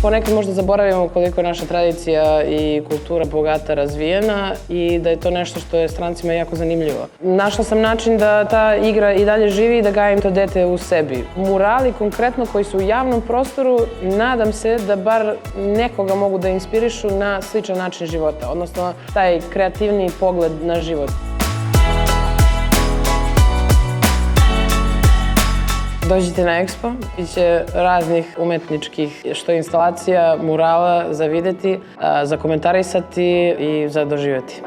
ponekad možda zaboravimo koliko je naša tradicija i kultura bogata, razvijena i da je to nešto što je strancima jako zanimljivo. Našla sam način da ta igra i dalje živi i da gajim to dete u sebi. Murali konkretno koji su u javnom prostoru, nadam se da bar nekoga mogu da inspirišu na sličan način života, odnosno taj kreativniji pogled na život. Dođite na EXPO, biće raznih umetničkih što instalacija, murala za videti, za komentarisati i za doživjeti.